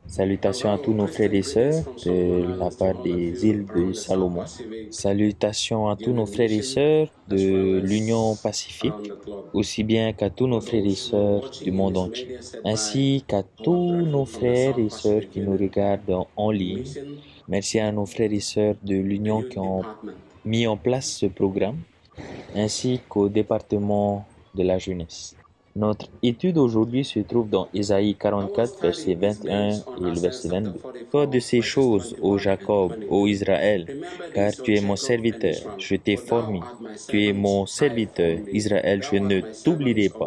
Salutations à tous nos frères et sœurs de la part des îles de Salomon. Salutations à tous nos frères et sœurs de l'Union Pacifique, aussi bien qu'à tous nos frères et sœurs du monde entier, ainsi qu'à tous nos frères et sœurs qui nous regardent en ligne. Merci à nos frères et sœurs de l'Union qui ont mis en place ce programme, ainsi qu'au département de la jeunesse. Notre étude aujourd'hui se trouve dans Ésaïe 44, verset 21 et le verset 22. Toi de ces choses, ô Jacob, ô Israël, car tu es mon serviteur, je t'ai formé. Tu es mon serviteur, Israël, je ne t'oublierai pas.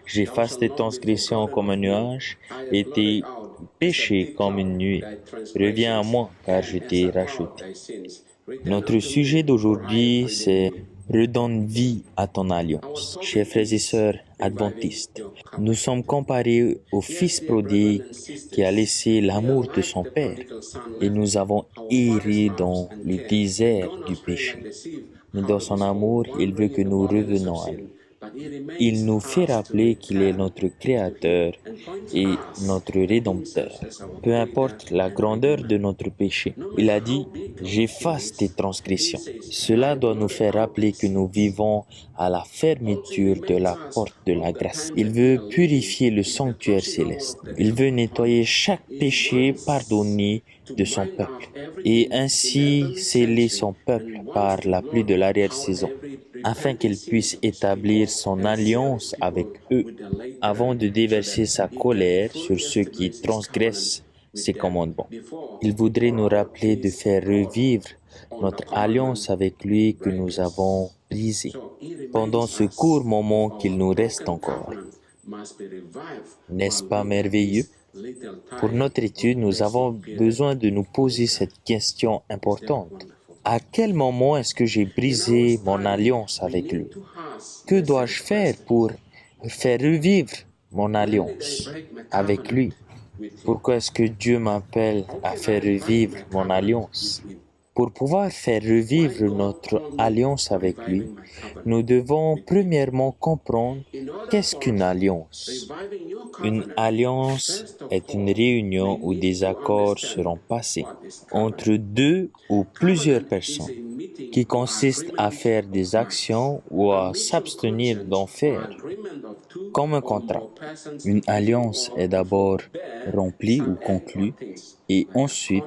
J'efface tes transgressions comme un nuage et tes péchés comme une nuée. Reviens à moi, car je t'ai racheté. Notre sujet d'aujourd'hui, c'est redonne vie à ton alliance. Chers frères et sœurs adventistes, nous sommes comparés au fils prodigue qui a laissé l'amour de son père et nous avons erré dans le désert du péché. Mais dans son amour, il veut que nous revenions à lui. Il nous fait rappeler qu'il est notre Créateur et notre Rédempteur. Peu importe la grandeur de notre péché, il a dit « J'efface tes transgressions ». Cela doit nous faire rappeler que nous vivons à la fermeture de la porte de la grâce. Il veut purifier le sanctuaire céleste. Il veut nettoyer chaque péché pardonné de son peuple et ainsi sceller son peuple par la pluie de l'arrière-saison, afin qu'il puisse établir son alliance avec eux avant de déverser sa colère sur ceux qui transgressent ses commandements. Il voudrait nous rappeler de faire revivre notre alliance avec lui que nous avons brisée pendant ce court moment qu'il nous reste encore. N'est-ce pas merveilleux? Pour notre étude, nous avons besoin de nous poser cette question importante. À quel moment est-ce que j'ai brisé mon alliance avec lui? Que dois-je faire pour faire revivre mon alliance avec lui? Pourquoi est-ce que Dieu m'appelle à faire revivre mon alliance? Pour pouvoir faire revivre notre alliance avec lui, nous devons premièrement comprendre qu'est-ce qu'une alliance. Une alliance est une réunion où des accords seront passés entre deux ou plusieurs personnes qui consiste à faire des actions ou à s'abstenir d'en faire, comme un contrat. Une alliance est d'abord remplie ou conclue et ensuite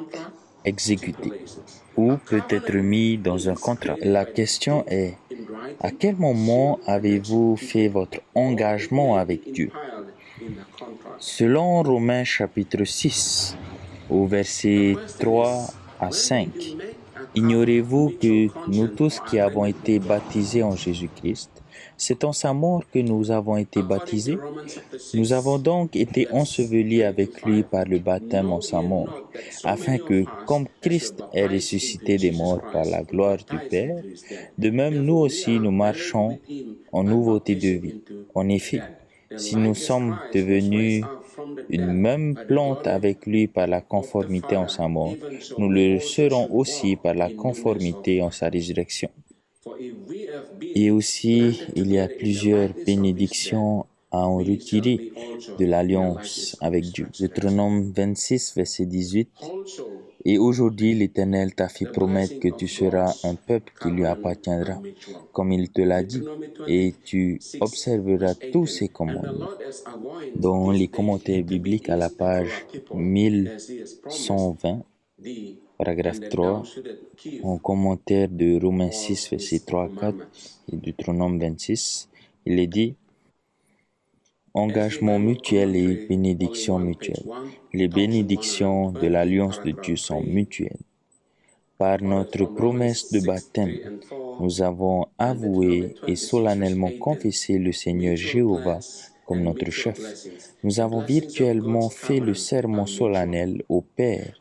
exécutée, ou peut être mis dans un contrat. La question est, à quel moment avez-vous fait votre engagement avec Dieu? Selon Romains chapitre 6, au verset 3 à 5, ignorez-vous que nous tous qui avons été baptisés en Jésus-Christ, c'est en sa mort que nous avons été baptisés? Nous avons donc été ensevelis avec lui par le baptême en sa mort, afin que, comme Christ est ressuscité des morts par la gloire du Père, de même nous aussi nous marchons en nouveauté de vie. En effet, si nous sommes devenus une même plante avec lui par la conformité en sa mort, nous le serons aussi par la conformité en sa résurrection. Et aussi, il y a plusieurs bénédictions à en retirer de l'alliance avec Dieu. Deutéronome 26, verset 18. Et aujourd'hui, l'Éternel t'a fait promettre que tu seras un peuple qui lui appartiendra, comme il te l'a dit, et tu observeras tous ses commandements. Dans les commentaires bibliques à la page 1120, paragraphe 3, en commentaire de Romains 6, versets 3 à 4 et Deutéronome 26, il est dit engagement mutuel et bénédiction mutuelle. Les bénédictions de l'alliance de Dieu sont mutuelles. Par notre promesse de baptême, nous avons avoué et solennellement confessé le Seigneur Jéhovah comme notre chef. Nous avons virtuellement fait le serment solennel au Père,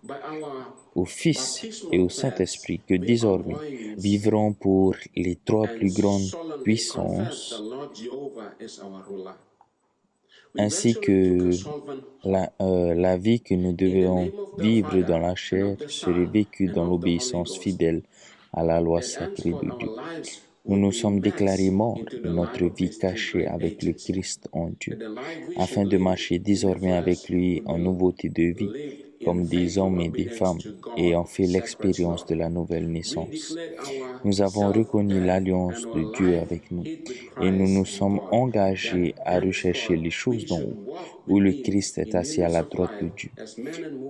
au Fils et au Saint-Esprit que désormais vivront pour les trois plus grandes puissances ainsi que la vie que nous devons vivre dans la chair serait vécue dans l'obéissance fidèle à la loi sacrée de Dieu. Nous nous sommes déclarés morts et notre vie cachée avec le Christ en Dieu, afin de marcher désormais avec lui en nouveauté de vie. comme des hommes et des femmes ayant fait l'expérience de la nouvelle naissance. Nous avons reconnu l'alliance de Dieu avec nous et nous nous sommes engagés à rechercher les choses d'en haut, où le Christ est assis à la droite de Dieu.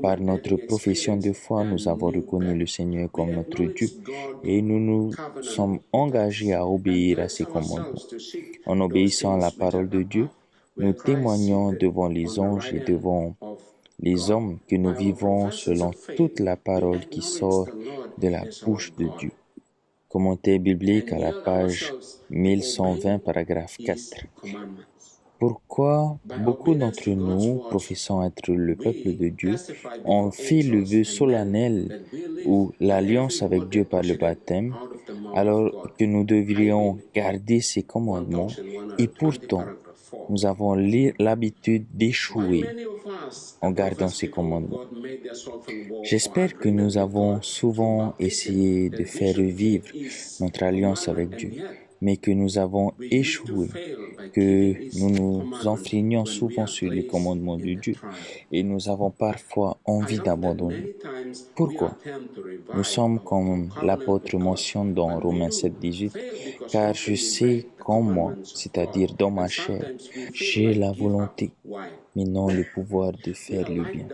Par notre profession de foi, nous avons reconnu le Seigneur comme notre Dieu et nous nous sommes engagés à obéir à ses commandements. En obéissant à la parole de Dieu, nous témoignons devant les anges et devant les hommes que nous vivons selon toute la parole qui sort de la bouche de Dieu. Commentaire biblique à la page 1120, paragraphe 4. Pourquoi beaucoup d'entre nous, professant être le peuple de Dieu, ont fait le vœu solennel ou l'alliance avec Dieu par le baptême, alors que nous devrions garder ses commandements, et pourtant nous avons l'habitude d'échouer en gardant ses commandements. J'espère que nous avons souvent essayé de faire revivre notre alliance avec Dieu, mais que nous avons échoué, que nous nous enfreignons souvent sur les commandements de Dieu et nous avons parfois envie d'abandonner. Pourquoi? Nous sommes comme l'apôtre mentionne dans Romains 7, 18, car je sais qu'en moi, c'est-à-dire dans ma chair, j'ai la volonté, mais non le pouvoir de faire le bien.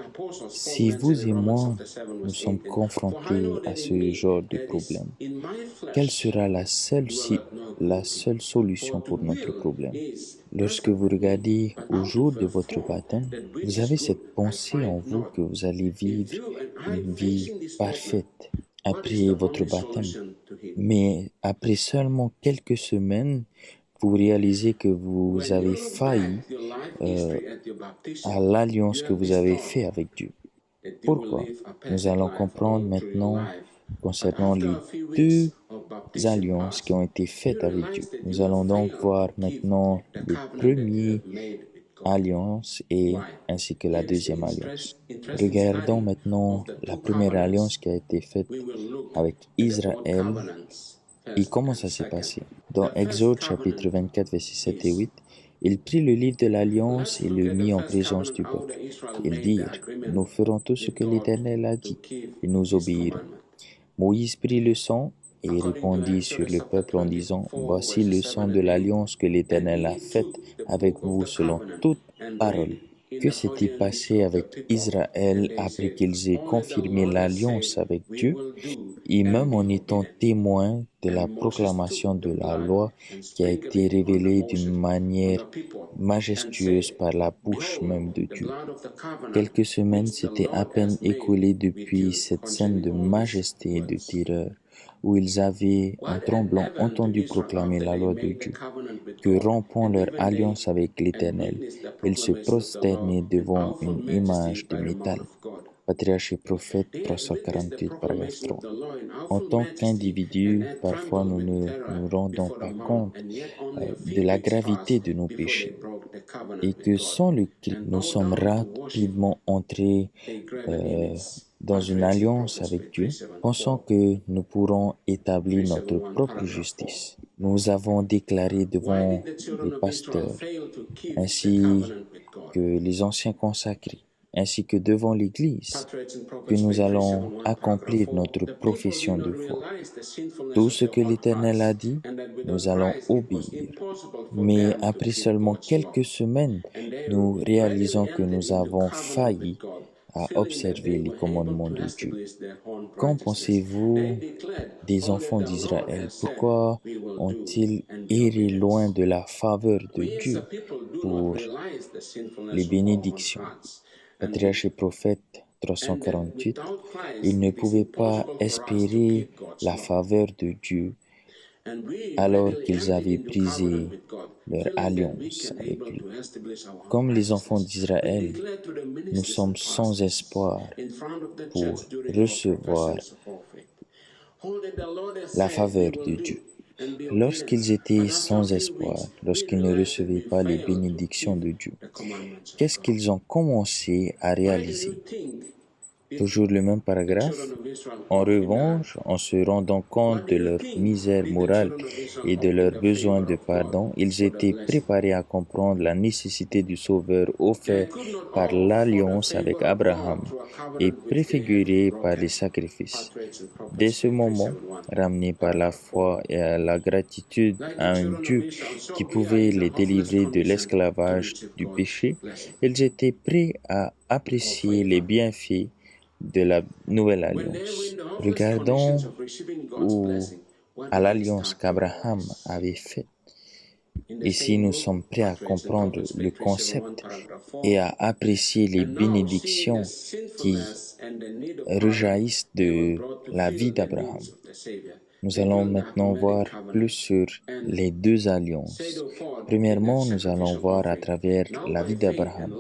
Si vous et moi, nous sommes confrontés à ce genre de problème, quelle sera la seule solution pour notre problème? Lorsque vous regardez au jour de votre baptême, vous avez cette pensée en vous que vous allez vivre une vie parfaite après votre baptême. Mais après seulement quelques semaines, vous réalisez que vous avez failli à l'alliance que vous avez faite avec Dieu. Pourquoi? Nous allons comprendre maintenant concernant les deux alliances qui ont été faites avec Dieu. Nous allons donc voir maintenant les premières alliances et ainsi que la deuxième alliance. Regardons maintenant la première alliance qui a été faite avec Israël et comment ça s'est passé. Dans Exode chapitre 24 versets 7 et 8, il prit le livre de l'Alliance et le mit en présence du peuple. Ils dirent, nous ferons tout ce que l'Éternel a dit et nous obéirons. Moïse prit le sang et répandit sur le peuple en disant, voici le sang de l'Alliance que l'Éternel a faite avec vous selon toute parole. Que s'est-il passé avec Israël après qu'ils aient confirmé l'alliance avec Dieu et même en étant témoins de la proclamation de la loi qui a été révélée d'une manière majestueuse par la bouche même de Dieu. Quelques semaines s'étaient à peine écoulées depuis cette scène de majesté et de terreur où ils avaient, en tremblant, entendu proclamer la loi de Dieu, que rompant leur alliance avec l'Éternel, ils se prosternaient devant une image de métal. Patriarche et prophète 348, paragraphe 3. En tant qu'individus, parfois nous ne nous rendons pas compte de la gravité de nos péchés et que sans le Christ, nous sommes rapidement entrés dans une alliance avec Dieu, pensant que nous pourrons établir notre propre justice. Nous avons déclaré devant les pasteurs, ainsi que les anciens consacrés, ainsi que devant l'Église, que nous allons accomplir notre profession de foi. Tout ce que l'Éternel a dit, nous allons obéir. Mais après seulement quelques semaines, nous réalisons que nous avons failli à observer les commandements de Dieu. Qu'en pensez-vous des enfants d'Israël? Pourquoi ont-ils erré loin de la faveur de Dieu pour les bénédictions? Patriarche et prophète 348, ils ne pouvaient pas espérer la faveur de Dieu alors qu'ils avaient brisé leur alliance avec lui. Comme les enfants d'Israël, nous sommes sans espoir pour recevoir la faveur de Dieu. Lorsqu'ils étaient sans espoir, lorsqu'ils ne recevaient pas les bénédictions de Dieu, qu'est-ce qu'ils ont commencé à réaliser? Toujours le même paragraphe. En revanche, en se rendant compte de leur misère morale et de leur besoin de pardon, ils étaient préparés à comprendre la nécessité du Sauveur offert par l'alliance avec Abraham et préfiguré par les sacrifices. Dès ce moment, ramenés par la foi et à la gratitude à un Dieu qui pouvait les délivrer de l'esclavage du péché, ils étaient prêts à apprécier les bienfaits de la nouvelle alliance. Regardons à l'alliance qu'Abraham avait faite. Ici, nous sommes prêts à comprendre le concept et à apprécier les bénédictions qui rejaillissent de la vie d'Abraham. Nous allons maintenant voir plus sur les deux alliances. Premièrement, nous allons voir à travers la vie d'Abraham.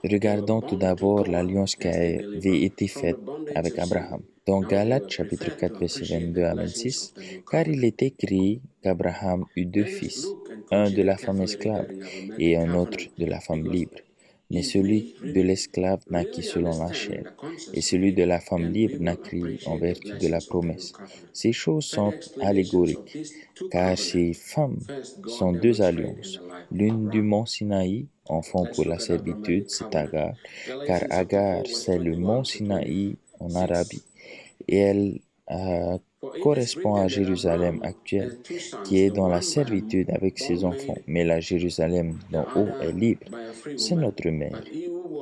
Regardons tout d'abord l'alliance qui avait été faite avec Abraham. Dans Galates chapitre 4 versets 22 à 26, car il est écrit qu'Abraham eut deux fils, un de la femme esclave et un autre de la femme libre. Mais celui de l'esclave naquit selon la chair, et celui de la femme libre naquit en vertu de la promesse. Ces choses sont allégoriques, car ces femmes sont deux alliances. L'une du mont Sinaï, enfant pour la servitude, c'est Agar, car Agar, c'est le mont Sinaï en Arabie, et elle correspond à Jérusalem actuelle, qui est dans la servitude avec ses enfants, mais la Jérusalem d'en haut est libre. C'est notre mère.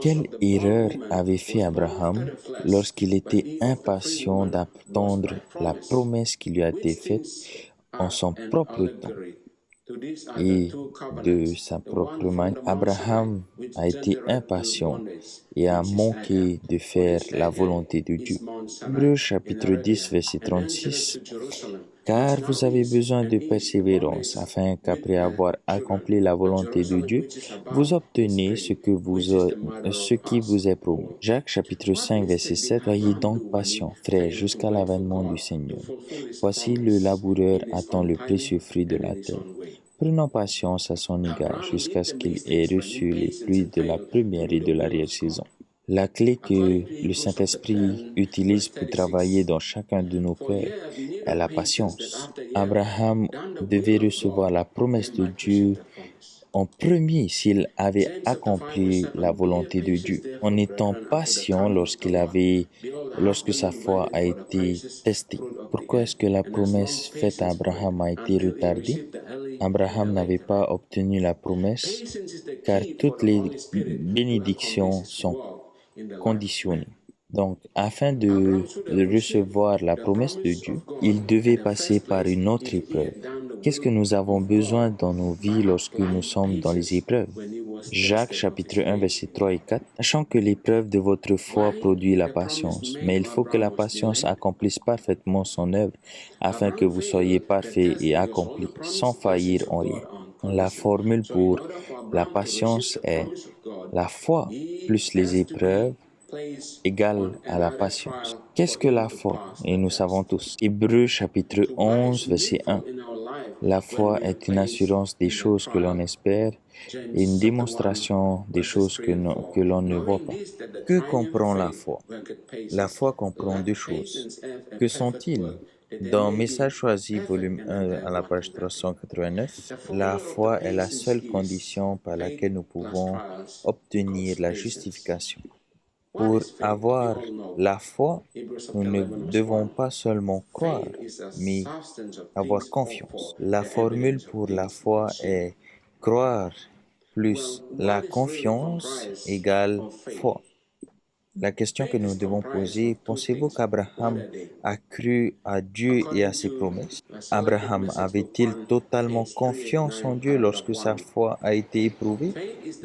Quelle erreur avait fait Abraham lorsqu'il était impatient d'attendre la promesse qui lui a été faite en son propre temps et de sa propre manière? Abraham a été impatient et a manqué de faire la volonté de Dieu. Hébreux chapitre 10 verset 36. Car vous avez besoin de persévérance, afin qu'après avoir accompli la volonté de Dieu, vous obteniez ce qui vous est promis. Jacques chapitre 5 verset 7. Soyez donc patients, frères, jusqu'à l'avènement du Seigneur. Voici le laboureur attend le précieux fruit de la terre. Prenons patience à son égard jusqu'à ce qu'il ait reçu les pluies de la première et de l'arrière-saison. La clé que le Saint-Esprit utilise pour travailler dans chacun de nos cœurs est la patience. Abraham devait recevoir la promesse de Dieu en premier s'il avait accompli la volonté de Dieu, en étant patient lorsque sa foi a été testée. Pourquoi est-ce que la promesse faite à Abraham a été retardée? Abraham n'avait pas obtenu la promesse car toutes les bénédictions sont conditionnées. Donc, afin de recevoir la promesse de Dieu, il devait passer par une autre épreuve. Qu'est-ce que nous avons besoin dans nos vies lorsque nous sommes dans les épreuves? Jacques chapitre 1 verset 3 et 4. Sachant que l'épreuve de votre foi produit la patience, mais il faut que la patience accomplisse parfaitement son œuvre, afin que vous soyez parfaits et accomplis, sans faillir en rien. La formule pour la patience est la foi plus les épreuves égale à la patience. Qu'est-ce que la foi? Et nous savons tous. Hébreux chapitre 11 verset 1. La foi est une assurance des choses que l'on espère et une démonstration des choses que l'on ne voit pas. Que comprend la foi? La foi comprend deux choses. Que sont-ils? Dans Message choisi, volume 1 à la page 389, la foi est la seule condition par laquelle nous pouvons obtenir la justification. Pour avoir la foi, nous ne devons pas seulement croire, mais avoir confiance. La formule pour la foi est croire plus la confiance égale foi. La question que nous devons poser, pensez-vous qu'Abraham a cru à Dieu et à ses promesses? Abraham avait-il totalement confiance en Dieu lorsque sa foi a été éprouvée?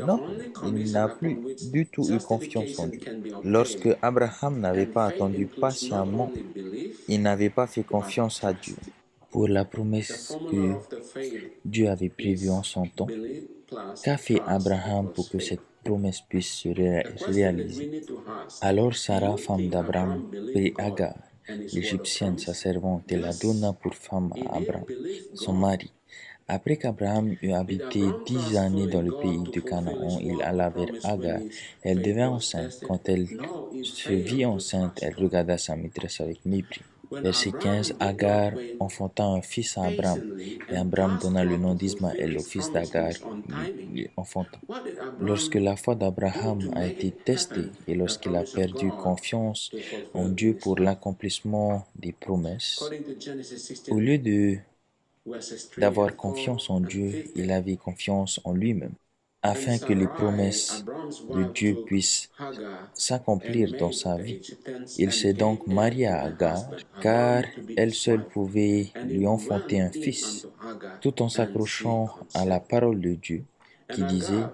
Non, il n'a plus du tout eu confiance en Dieu. Lorsque Abraham n'avait pas attendu patiemment, il n'avait pas fait confiance à Dieu pour la promesse que Dieu avait prévue en son temps. Qu'a fait Abraham pour que cette promesse puisse se réaliser? Alors Sarah, femme d'Abraham, prit Agar, l'Égyptienne, sa servante, et la donna pour femme à Abraham, son mari. Après qu'Abraham eut habité 10 années dans le pays de Canaan, il alla vers Agar. Elle devint enceinte. Quand elle se vit enceinte, elle regarda sa maîtresse avec mépris. Verset 15. Agar enfanta un fils à Abraham, et Abraham donna le nom d'Ismaël au fils d'Agar lui enfantant. Lorsque la foi d'Abraham a été testée et lorsqu'il a perdu confiance en Dieu pour l'accomplissement des promesses, au lieu d'avoir confiance en Dieu, il avait confiance en lui-même, afin que les promesses de Dieu puissent s'accomplir dans sa vie. Il s'est donc marié à Agar, car elle seule pouvait lui enfanter un fils, tout en s'accrochant à la parole de Dieu, qui disait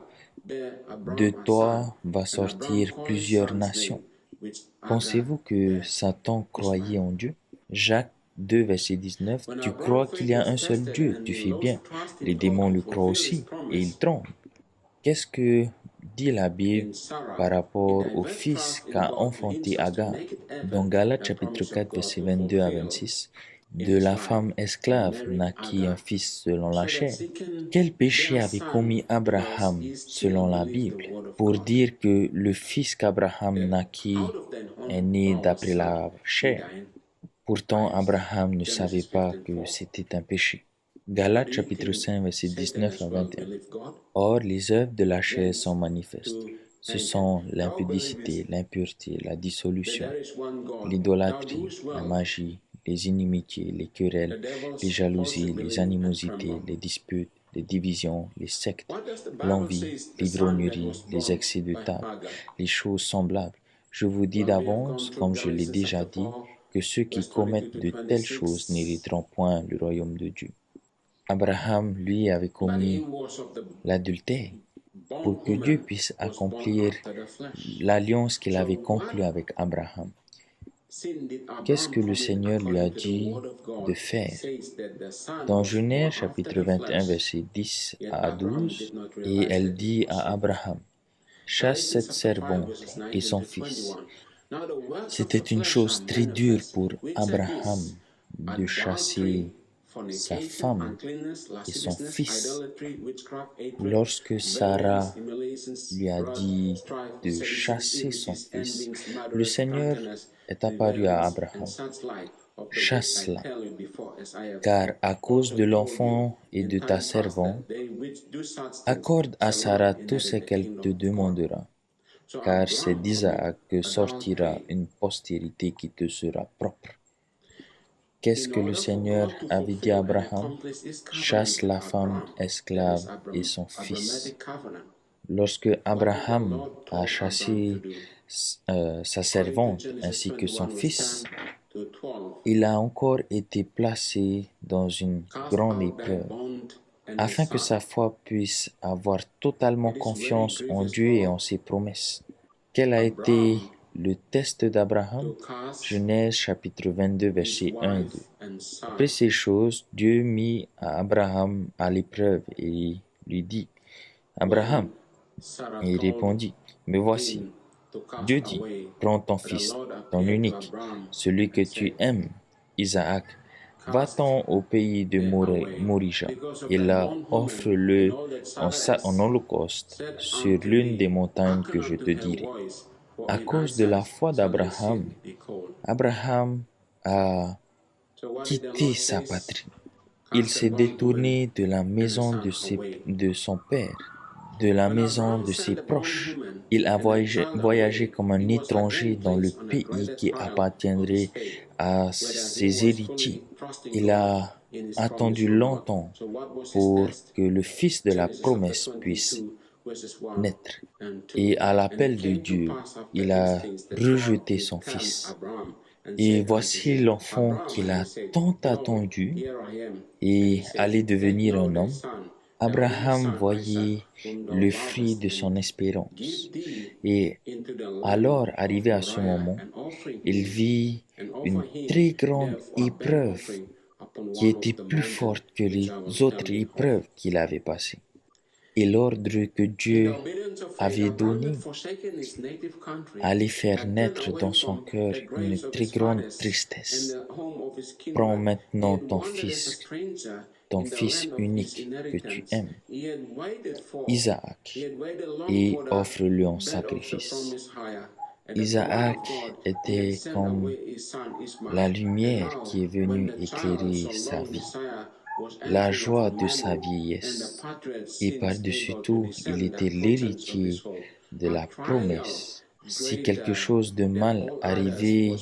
« De toi va sortir plusieurs nations ». Pensez-vous que Satan croyait en Dieu? Jacques 2, verset 19, « Tu crois qu'il y a un seul Dieu, tu fais bien. Les démons le croient aussi, et ils tremblent. » Qu'est-ce que dit la Bible par rapport au fils qu'a enfanté Agar? Dans Galates chapitre 4, verset 22 à 26, de la femme esclave naquit un fils selon la chair. Quel péché avait commis Abraham selon la Bible pour dire que le fils qu'Abraham naquit est né d'après la chair? Pourtant, Abraham ne savait pas que c'était un péché. Galates chapitre 5, verset 19 à 21. Or, les œuvres de la chair sont manifestes. Ce sont l'impudicité, l'impureté, la dissolution, l'idolâtrie, la magie, les inimitiés, les querelles, les jalousies, les animosités, les disputes, les divisions, les sectes, l'envie, l'ivrognerie, les excès de table, les choses semblables. Je vous dis d'avance, comme je l'ai déjà dit, que ceux qui commettent de telles choses n'hériteront point le royaume de Dieu. Abraham, lui, avait commis l'adultère pour que Dieu puisse accomplir l'alliance qu'il avait conclue avec Abraham. Qu'est-ce que le Seigneur lui a dit de faire? Dans Genèse chapitre 21, verset 10 à 12, et elle dit à Abraham, « Chasse cette servante et son fils. » C'était une chose très dure pour Abraham de chasser sa femme et son fils. Lorsque Sarah lui a dit de chasser son fils, le Seigneur est apparu à Abraham. Chasse-la, car à cause de l'enfant et de ta servante, accorde à Sarah tout ce qu'elle te demandera, car c'est d'Isaac que sortira une postérité qui te sera propre. Qu'est-ce que le Seigneur avait dit à Abraham? Chasse la femme esclave et son fils. Lorsque Abraham a chassé sa servante ainsi que son fils, il a encore été placé dans une grande épreuve, afin que sa foi puisse avoir totalement confiance en Dieu et en ses promesses. Quel a été le test d'Abraham? Genèse chapitre 22, versets 1 et 2. Après ces choses, Dieu mit Abraham à l'épreuve et lui dit, « Abraham » Et il répondit, « Me voici. » Dieu dit, « Prends ton fils, ton unique, celui que tu aimes, Isaac, va-t'en au pays de Morija, et là offre-le en holocauste sur l'une des montagnes que je te dirai. » À cause de la foi d'Abraham, Abraham a quitté sa patrie. Il s'est détourné de la maison de son père, de la maison de ses proches. Il a voyagé comme un étranger dans le pays qui appartiendrait à ses héritiers. Il a attendu longtemps pour que le fils de la promesse puisse naître. Et à l'appel de Dieu, il a rejeté son fils. Et voici l'enfant qu'il a tant attendu et allait devenir un homme. Abraham voyait le fruit de son espérance. Et alors, arrivé à ce moment, il vit une très grande épreuve qui était plus forte que les autres épreuves qu'il avait passées. Et l'ordre que Dieu avait donné allait faire naître dans son cœur une très grande tristesse. Prends maintenant ton fils ton fils unique que tu aimes, Isaac, et offre-le en sacrifice. Isaac était comme la lumière qui est venue éclairer sa vie, la joie de sa vieillesse. Et par-dessus tout, il était l'héritier de la promesse. Si quelque chose de mal arrivait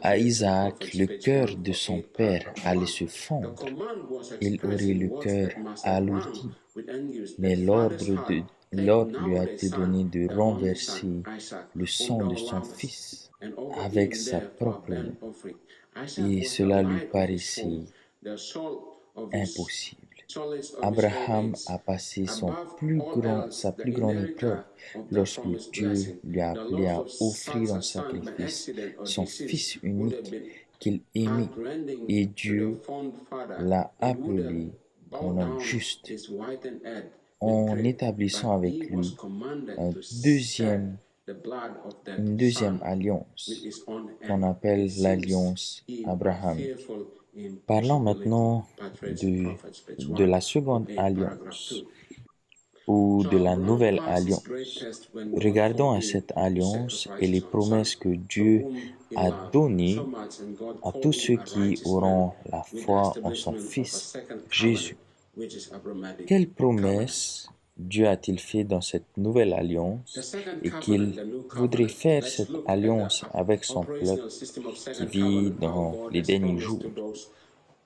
à Isaac, le cœur de son père allait se fondre. Il aurait le cœur alourdi. Mais l'ordre lui a été donné de renverser le sang de son fils avec sa propre main. Et cela lui paraissait impossible. Abraham a passé sa plus grande épreuve lorsque Dieu lui a appelé à offrir en sacrifice son fils unique qu'il aimait, et Dieu l'a appelé un homme juste en établissant avec lui une deuxième alliance qu'on appelle l'alliance abrahamique. Parlons maintenant de la seconde alliance ou de la nouvelle alliance. Regardons à cette alliance et les promesses que Dieu a données à tous ceux qui auront la foi en son Fils Jésus. Quelles promesses Dieu a-t-il fait dans cette nouvelle alliance et qu'il voudrait faire cette alliance avec son peuple qui vit dans les derniers jours?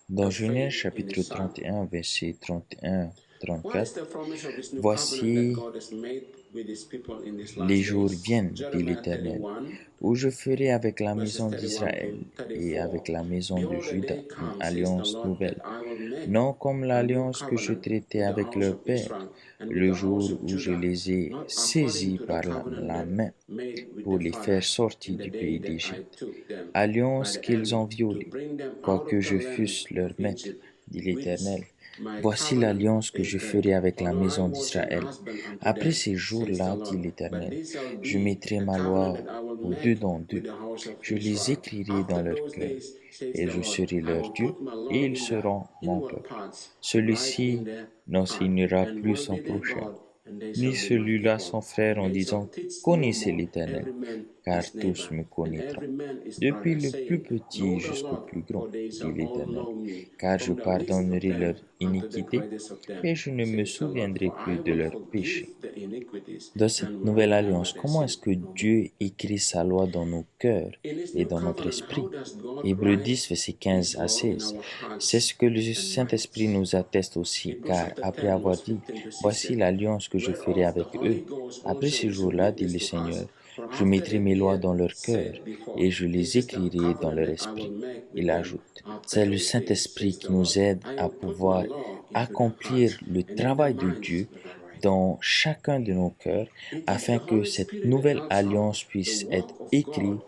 Dans Genèse chapitre 31, verset 31-34, voici les jours viennent, dit l'Éternel, où je ferai avec la maison d'Israël et avec la maison de Juda une alliance nouvelle, non comme l'alliance que je traitais avec leur père, le jour où je les ai saisis par la main pour les faire sortir du pays d'Égypte, alliance qu'ils ont violée, quoique je fusse leur maître, dit l'Éternel. Voici l'alliance que je ferai avec la maison d'Israël. Après ces jours-là, dit l'Éternel, je mettrai ma loi au-dedans d'eux. Je les écrirai dans leur cœur, et je serai leur Dieu, et ils seront mon peuple. Celui-ci n'enseignera plus son prochain, ni celui-là son frère en disant, connaissez l'Éternel, car tous me connaîtront, depuis le plus petit jusqu'au plus grand, dit l'Éternel, car je pardonnerai leur iniquité et je ne me souviendrai plus de leurs péchés. Dans cette nouvelle alliance, comment est-ce que Dieu écrit sa loi dans nos cœurs et dans notre esprit? Hébreux 10, versets 15 à 16. C'est ce que le Saint-Esprit nous atteste aussi, car après avoir dit, voici l'alliance que je ferai avec eux, après ces jours-là, dit le Seigneur, je mettrai mes lois dans leur cœur et je les écrirai dans leur esprit. Il ajoute, c'est le Saint-Esprit qui nous aide à pouvoir accomplir le travail de Dieu dans chacun de nos cœurs afin que cette nouvelle alliance puisse être écrite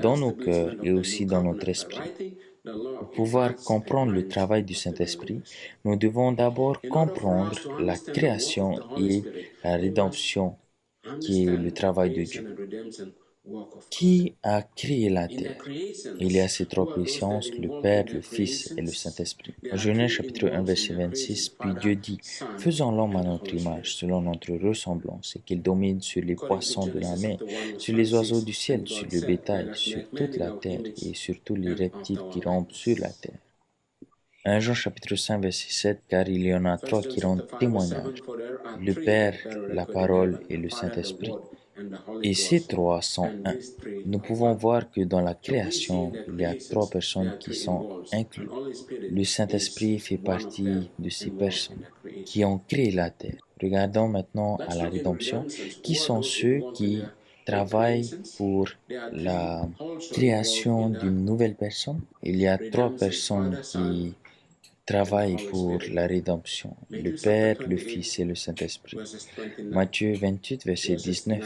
dans nos cœurs et aussi dans notre esprit. Pour pouvoir comprendre le travail du Saint-Esprit, nous devons d'abord comprendre la création et la rédemption qui est le travail de Dieu. Qui a créé la terre? Il y a ces trois puissances, le Père, le Fils et le Saint-Esprit. En Genèse chapitre 1, verset 26, puis Dieu dit, faisons l'homme à notre image, selon notre ressemblance, et qu'il domine sur les poissons de la mer, sur les oiseaux du ciel, sur le bétail, sur toute la terre, et sur tous les reptiles qui rampent sur la terre. 1 Jean chapitre 5, verset 7, car il y en a trois qui rendent témoignage, le Père, la Parole et le Saint-Esprit. Et ces trois sont un. Nous pouvons voir que dans la création, il y a trois personnes qui sont incluses. Le Saint-Esprit fait partie de ces personnes qui ont créé la terre. Regardons maintenant à la rédemption. Qui sont ceux qui travaillent pour la création d'une nouvelle personne? Il y a trois personnes qui travaille pour la rédemption, le Père, le Fils et le Saint-Esprit. Matthieu 28, verset 19.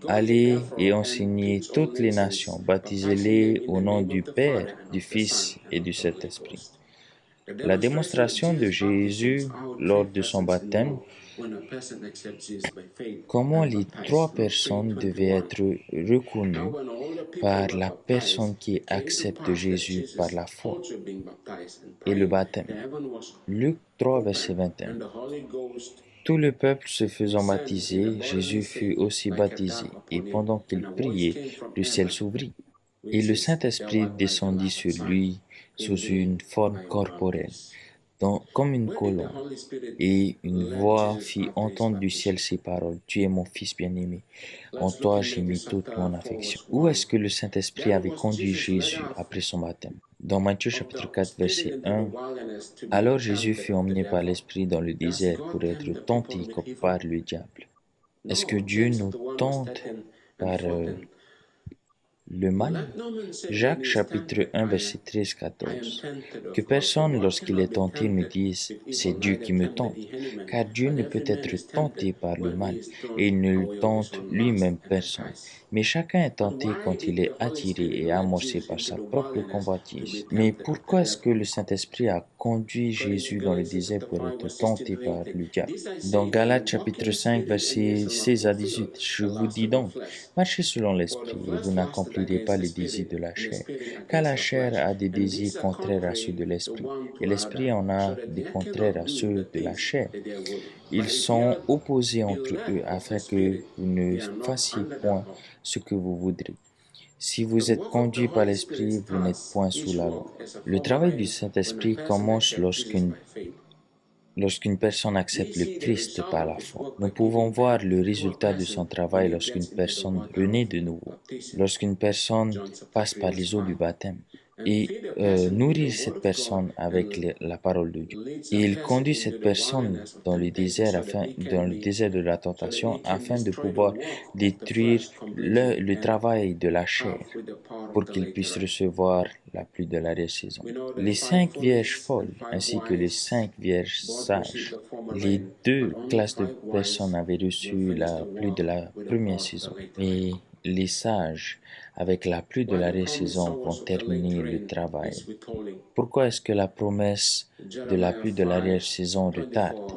Allez et enseignez toutes les nations, baptisez-les au nom du Père, du Fils et du Saint-Esprit. La démonstration de Jésus lors de son baptême Comment les trois personnes devaient être reconnues par la personne qui accepte Jésus par la foi et le baptême. Luc 3, verset 21. Tout le peuple se faisant baptiser, Jésus fut aussi baptisé, et pendant qu'il priait, le ciel s'ouvrit, et le Saint-Esprit descendit sur lui sous une forme corporelle, comme une colombe. Et une voix fit entendre du ciel ces paroles: Tu es mon Fils bien-aimé, en toi j'ai mis toute mon affection. Où est-ce que le Saint-Esprit avait conduit Jésus après son baptême? Dans Matthieu chapitre 4, verset 1, alors Jésus fut emmené par l'Esprit dans le désert pour être tenté par le diable. Est-ce que Dieu nous tente par le mal? Jacques chapitre 1 verset 13-14. Que personne lorsqu'il est tenté ne dise c'est Dieu qui me tente, car Dieu ne peut être tenté par le mal et il ne le tente lui-même personne. Mais chacun est tenté quand il est attiré et amorcé par sa propre convoitise. Mais pourquoi est-ce que le Saint-Esprit a conduit Jésus dans le désert pour être tenté par le diable? Dans Galates chapitre 5 verset 16 à 18, je vous dis donc, marchez selon l'Esprit et vous n'accomplirez pas les désirs de la chair, car la chair a des désirs contraires à ceux de l'Esprit, et l'Esprit en a des contraires à ceux de la chair. Ils sont opposés entre eux afin que vous ne fassiez point ce que vous voudrez. Si vous êtes conduit par l'Esprit, vous n'êtes point sous la loi. Le travail du Saint-Esprit commence lorsqu'une personne accepte le Christ par la foi. Nous pouvons voir le résultat de son travail lorsqu'une personne renaît de nouveau, lorsqu'une personne passe par les eaux du baptême et nourrit cette personne avec la parole de Dieu. Et il conduit cette personne dans le désert de la tentation afin de pouvoir détruire le travail de la chair pour qu'il puisse recevoir la pluie de l'arrière-saison. Les 5 vierges folles ainsi que les 5 vierges sages, les deux classes de personnes avaient reçu la pluie de la première saison. Et les sages, avec la pluie de l'arrière-saison, vont terminer le travail. Pourquoi est-ce que la promesse de la pluie de l'arrière-saison retarde?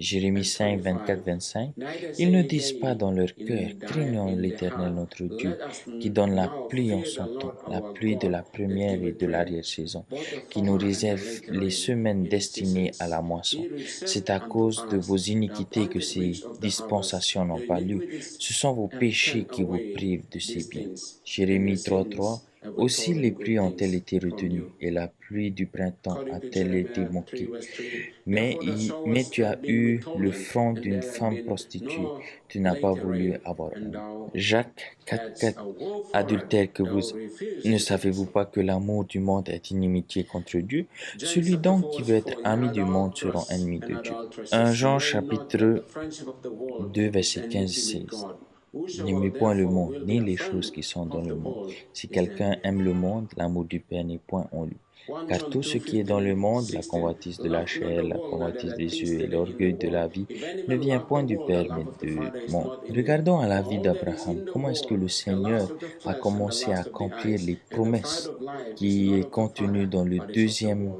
Jérémie 5, 24, 25. Ils ne disent pas dans leur cœur, craignons l'Éternel notre Dieu, qui donne la pluie en son temps, la pluie de la première et de l'arrière-saison, qui nous réserve les semaines destinées à la moisson. C'est à cause de vos iniquités que ces dispensations n'ont pas lieu. Ce sont vos péchés qui vous privent de ces biens. Jérémie 3, 3. Aussi les pluies ont-elles été retenues, et la pluie du printemps a-t-elle été manquée. Mais tu as eu le front d'une femme prostituée, tu n'as pas voulu avoir honte. Jacques 4, 4. Adultère, ne savez-vous pas que l'amour du monde est inimitié contre Dieu? Celui donc qui veut être ami du monde sera ennemi de Dieu. 1 Jean chapitre 2 verset 15 16. N'aimez point le monde, ni les choses qui sont dans le monde. Si quelqu'un aime le monde, l'amour du Père n'est point en lui. Car tout ce qui est dans le monde, la convoitise de la chair, la convoitise des yeux et l'orgueil de la vie, ne vient point du Père, mais du monde. Regardons à la vie d'Abraham. Comment est-ce que le Seigneur a commencé à accomplir les promesses qui est contenues dans le deuxième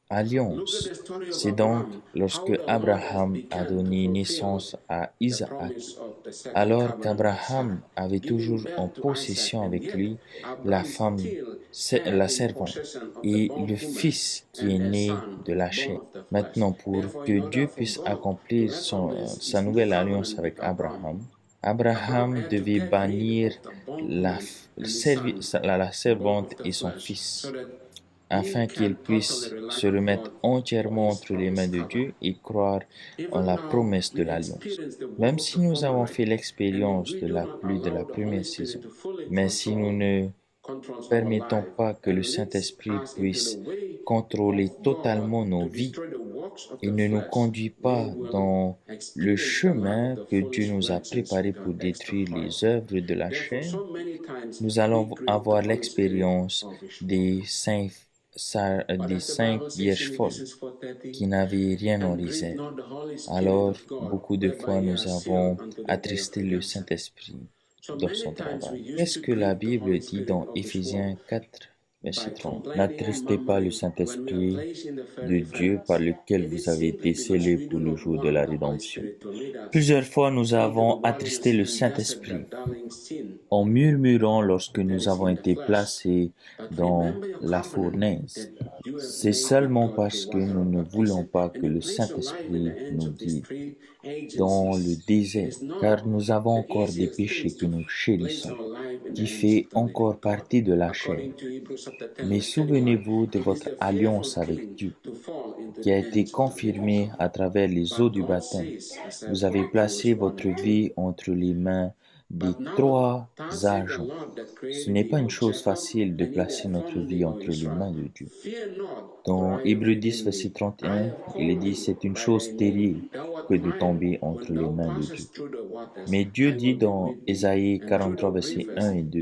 alliance? C'est donc lorsque Abraham a donné naissance à Isaac, alors qu'Abraham avait toujours en possession avec lui la femme, la servante, et le fils qui est né de la chair. Maintenant, pour que Dieu puisse accomplir sa nouvelle alliance avec Abraham, Abraham devait bannir la servante et son fils, afin qu'ils puissent se remettre entièrement entre les mains de Dieu et croire en la promesse de l'alliance. Même si nous avons fait l'expérience de la pluie de la première saison, mais si nous ne permettons pas que le Saint-Esprit puisse contrôler totalement nos vies et ne nous conduit pas dans le chemin que Dieu nous a préparé pour détruire les œuvres de la chair, nous allons avoir l'expérience des 5 vierges folles qui n'avaient rien en réserve. Alors, beaucoup de fois, nous avons attristé le Saint-Esprit dans son travail. Qu'est-ce que la Bible dit dans Éphésiens 4, Verset 30. N'attristez pas le Saint-Esprit de Dieu par lequel vous avez été scellés pour le jour de la rédemption. Plusieurs fois nous avons attristé le Saint-Esprit en murmurant lorsque nous avons été placés dans la fournaise. C'est seulement parce que nous ne voulons pas que le Saint-Esprit nous guide dans le désert, car nous avons encore des péchés que nous chérissons, qui fait encore partie de la chair. Mais souvenez-vous de votre alliance avec Dieu, qui a été confirmée à travers les eaux du baptême. Vous avez placé votre vie entre les mains des trois agents. Ce n'est pas une chose facile de placer notre vie entre les mains de Dieu. Dans Hébreux 10, verset 31, il est dit, c'est une chose terrible que de tomber entre les mains de Dieu. Mais Dieu dit dans Ésaïe 43, verset 1 et 2,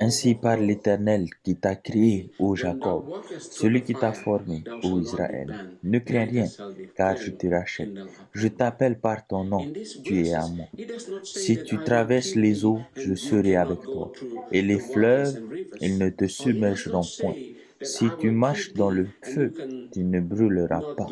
ainsi parle l'Éternel qui t'a créé, ô Jacob, celui qui t'a formé, ô Israël. Ne crains rien, car je te rachète. Je t'appelle par ton nom, tu es à moi. Si tu traverses les eaux, je serai avec toi. Et les fleuves, ils ne te submergeront point. Si tu marches dans le feu, tu ne brûleras pas,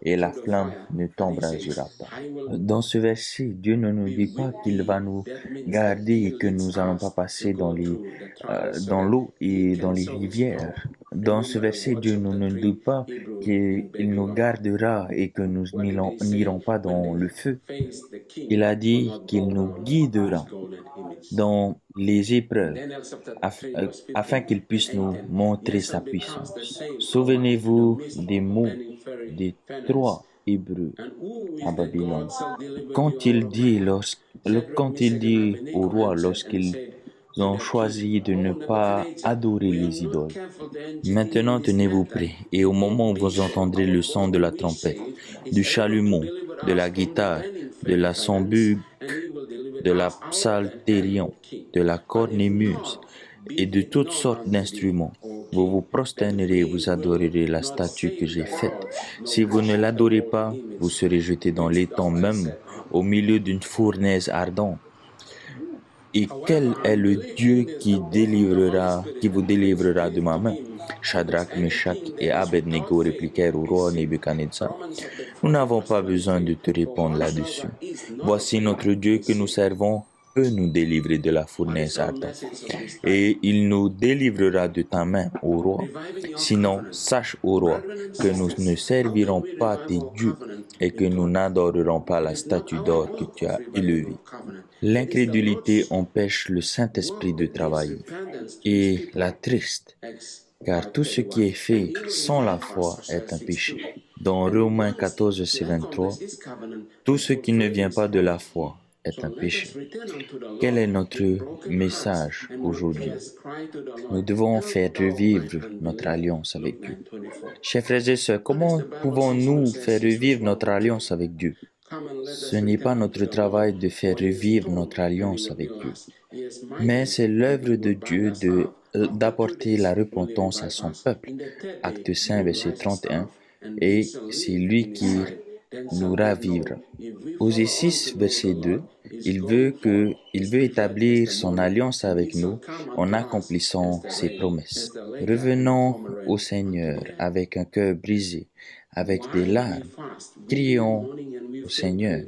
et la flamme ne t'embrasera pas. Dans ce verset, Dieu ne nous dit pas qu'il va nous garder et que nous n'allons pas passer dans l'eau et dans les rivières. Dans ce verset, Dieu ne nous dit pas qu'il nous gardera et que nous n'irons pas dans le feu. Il a dit qu'il nous guidera dans les épreuves afin qu'il puisse nous montrer sa puissance. Souvenez-vous des mots des trois Hébreux à Babylone. Quand il dit au roi lorsqu'ils ont choisi de ne pas adorer les idoles. Maintenant tenez-vous prêts, et au moment où vous entendrez le son de la trompette, du chalumeau, de la guitare, de la sambuc, de la psalterion, de la cornemuse et de toutes sortes d'instruments, vous vous prosternerez et vous adorerez la statue que j'ai faite. Si vous ne l'adorez pas, vous serez jetés dans l'étang même, au milieu d'une fournaise ardente. Et quel est le Dieu qui vous délivrera de ma main? Shadrach, Meshach et Abednego répliquèrent au roi Nebuchadnezzar. Nous n'avons pas besoin de te répondre là-dessus. Voici notre Dieu que nous servons peut nous délivrer de la fournaise ardente. Et il nous délivrera de ta main, ô roi. Sinon, sache, ô roi, que nous ne servirons pas tes dieux et que nous n'adorerons pas la statue d'or que tu as élevée. L'incrédulité empêche le Saint-Esprit de travailler et l'attriste, car tout ce qui est fait sans la foi est un péché. Dans Romains 14, verset 23, tout ce qui ne vient pas de la foi est un péché. Quel est notre message aujourd'hui? Nous devons faire revivre notre alliance avec Dieu. Chers frères et sœurs, comment pouvons-nous faire revivre notre alliance avec Dieu? Ce n'est pas notre travail de faire revivre notre alliance avec Dieu, mais c'est l'œuvre de Dieu d'apporter la repentance à son peuple. Acte 5, verset 31, et c'est lui qui nous ravivra. Osée 6, verset 2, il veut établir son alliance avec nous en accomplissant ses promesses. Revenons au Seigneur avec un cœur brisé, avec des larmes. Crions au Seigneur,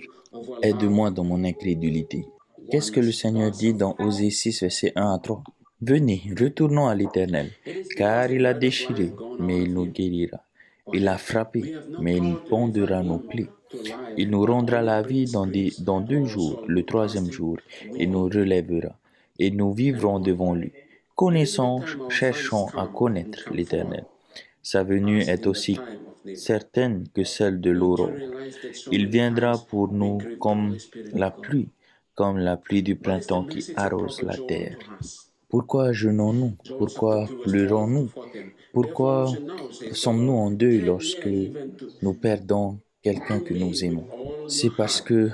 aide-moi dans mon incrédulité. Qu'est-ce que le Seigneur dit dans Osée 6, verset 1 à 3? Venez, retournons à l'Éternel, car il a déchiré, mais il nous guérira. Il a frappé, mais il pondera nos plaies. Il nous rendra la vie dans 2 jours, le 3e jour, il nous relèvera, et nous vivrons devant lui. Connaissons, cherchons à connaître l'Éternel. Sa venue est aussi certaine que celle de l'aurore. Il viendra pour nous comme la pluie du printemps qui arrose la terre. Pourquoi jeûnons-nous? Pourquoi pleurons-nous? Pourquoi sommes-nous en deuil lorsque nous perdons quelqu'un que nous aimons? C'est parce que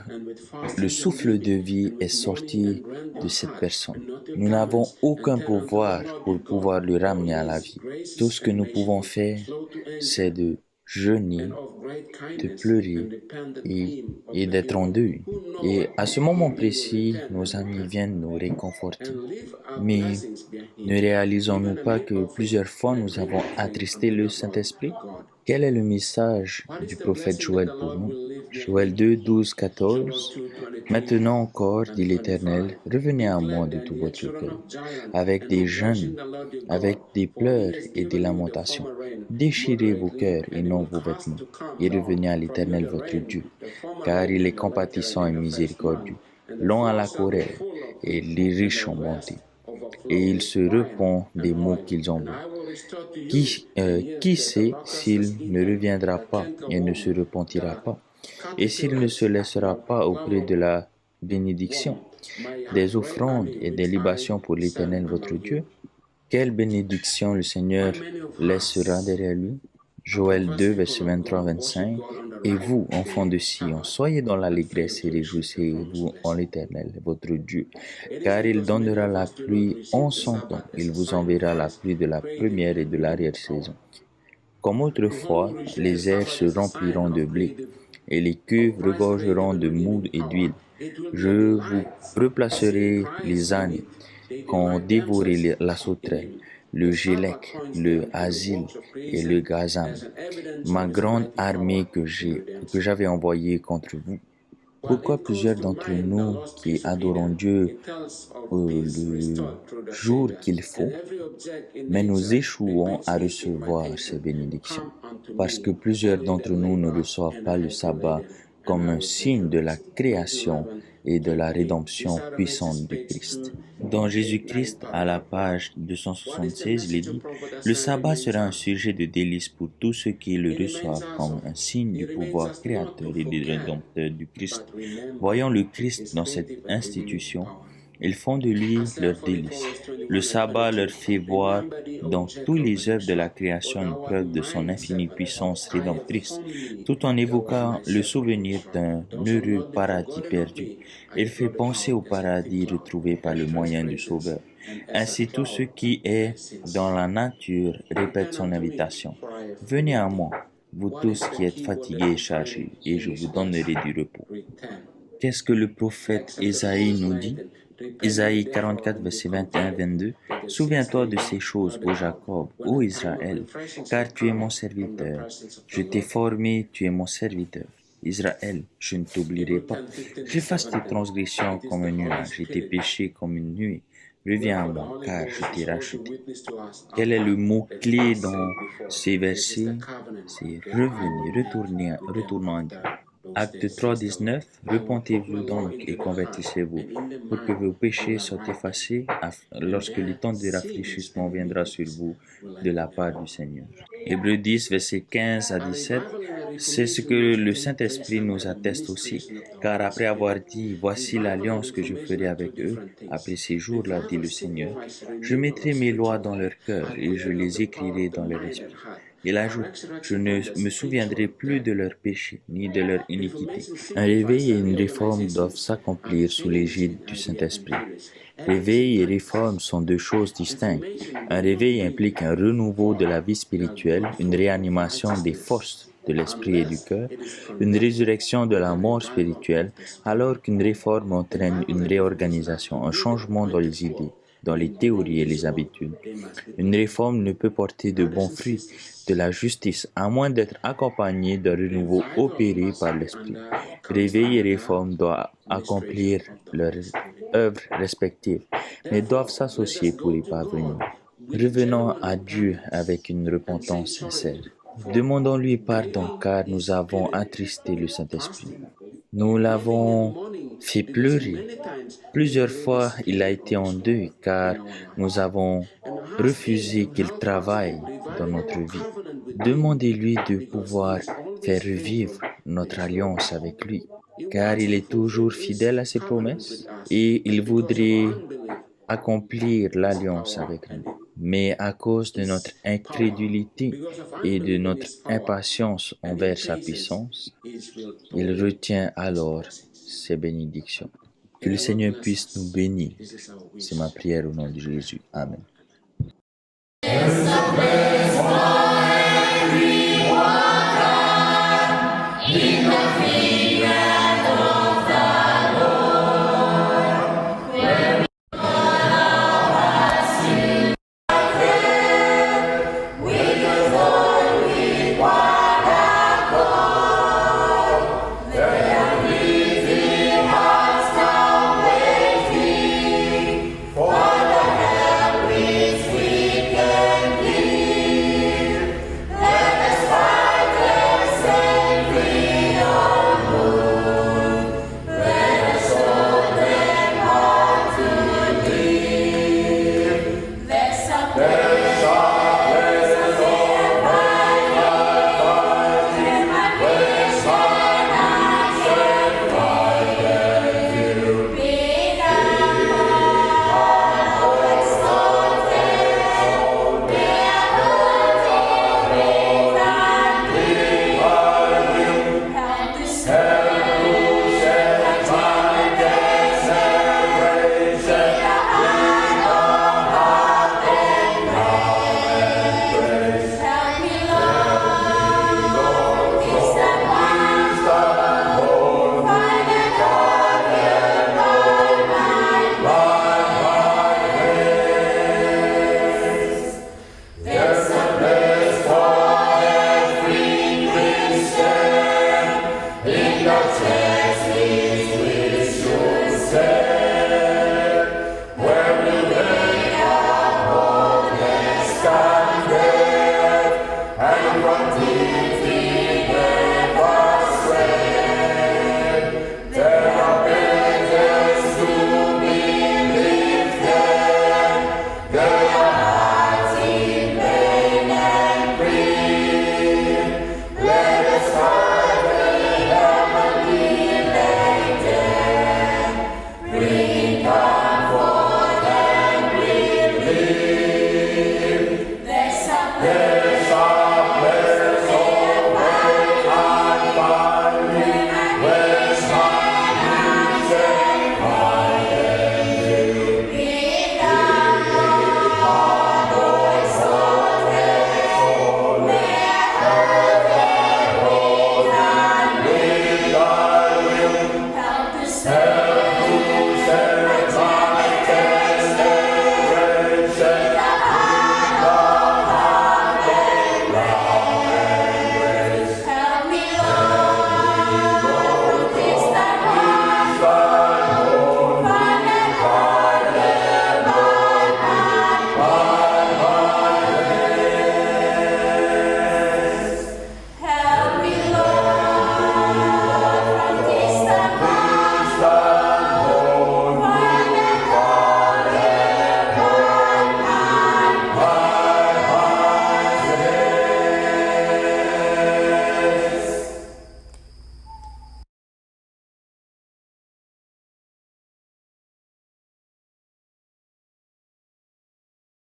le souffle de vie est sorti de cette personne. Nous n'avons aucun pouvoir pour pouvoir le ramener à la vie. Tout ce que nous pouvons faire, c'est de jeûner de pleurer et d'être en deuil. Et à ce moment précis, nos amis viennent nous réconforter. Mais ne réalisons-nous pas que plusieurs fois nous avons attristé le Saint-Esprit? Quel est le message du prophète Joël pour nous? Joël 2, 12, 14. Maintenant encore, dit l'Éternel, revenez à moi de tout votre cœur, avec des jeûnes, avec des pleurs et des lamentations. Déchirez vos cœurs et non vos vêtements, et revenez à l'Éternel votre Dieu, car il est compatissant et miséricordieux, lent à la colère, et les riches en bonté. Et il se repent des maux qu'ils envoient. Qui sait s'il ne reviendra pas et ne se repentira pas, et s'il ne se laissera pas auprès de la bénédiction, des offrandes et des libations pour l'Éternel votre Dieu? Quelle bénédiction le Seigneur laissera derrière lui? Joël 2, verset 23-25. Et vous, enfants de Sion, soyez dans l'allégresse et réjouissez-vous en l'Éternel, votre Dieu, car il donnera la pluie en son temps. Il vous enverra la pluie de la première et de l'arrière-saison. Comme autrefois, les airs se rempliront de blé, et les cuves regorgeront de moût et d'huile. Je vous replacerai les ânes qu'ont dévoré la sauterelle, le gélec, le hasil et le gazam, ma grande armée que j'avais envoyée contre vous. Pourquoi plusieurs d'entre nous qui adorons Dieu le jour qu'il faut, mais nous échouons à recevoir ces bénédictions? Parce que plusieurs d'entre nous ne reçoivent pas le sabbat comme un signe de la création et de la rédemption puissante de Christ. Dans Jésus-Christ, à la page 276, il est dit « Le sabbat sera un sujet de délice pour tous ceux qui le reçoivent comme un signe du pouvoir créateur et du rédempteur du Christ. Voyant le Christ dans cette institution, ils font de lui leur délice. Le sabbat leur fait voir dans toutes les œuvres de la création une preuve de son infinie puissance rédemptrice, tout en évoquant le souvenir d'un heureux paradis perdu. Il fait penser au paradis retrouvé par le moyen du Sauveur. Ainsi, tout ce qui est dans la nature répète son invitation. Venez à moi, vous tous qui êtes fatigués et chargés, et je vous donnerai du repos. Qu'est-ce que le prophète Ésaïe nous dit? Ésaïe 44, verset 21-22. Souviens-toi de ces choses, ô Jacob, ô Israël, car tu es mon serviteur. Je t'ai formé, tu es mon serviteur. Israël, je ne t'oublierai pas. J'efface tes transgressions comme un nuage et tes péchés comme une nuée. Reviens à moi, car je t'ai racheté. Quel est le mot-clé dans ces versets? C'est revenir, retournons à Dieu. Acte 3, 19. Repentez-vous donc et convertissez-vous, pour que vos péchés soient effacés lorsque le temps de rafraîchissement viendra sur vous de la part du Seigneur. Hébreux 10, versets 15 à 17. C'est ce que le Saint-Esprit nous atteste aussi, car après avoir dit « Voici l'alliance que je ferai avec eux, après ces jours-là, dit le Seigneur, je mettrai mes lois dans leur cœur et je les écrirai dans leur esprit. » Il ajoute, je ne me souviendrai plus de leurs péchés, ni de leur iniquité. Un réveil et une réforme doivent s'accomplir sous l'égide du Saint-Esprit. Réveil et réforme sont deux choses distinctes. Un réveil implique un renouveau de la vie spirituelle, une réanimation des forces de l'esprit et du cœur, une résurrection de la mort spirituelle, alors qu'une réforme entraîne une réorganisation, un changement dans les idées, dans les théories et les habitudes. Une réforme ne peut porter de bons fruits, de la justice, à moins d'être accompagnée d'un renouveau opéré par l'Esprit. Réveil et réforme doivent accomplir leurs œuvres respectives, mais doivent s'associer pour y parvenir. Revenons à Dieu avec une repentance sincère. Demandons-lui pardon car nous avons attristé le Saint-Esprit. Nous l'avons fait pleurer. Plusieurs fois, il a été en deuil car nous avons refusé qu'il travaille dans notre vie. Demandez-lui de pouvoir faire revivre notre alliance avec lui, car il est toujours fidèle à ses promesses et il voudrait accomplir l'alliance avec nous. Mais à cause de notre incrédulité et de notre impatience envers sa puissance, il retient alors ses bénédictions. Que le Seigneur puisse nous bénir. C'est ma prière au nom de Jésus. Amen.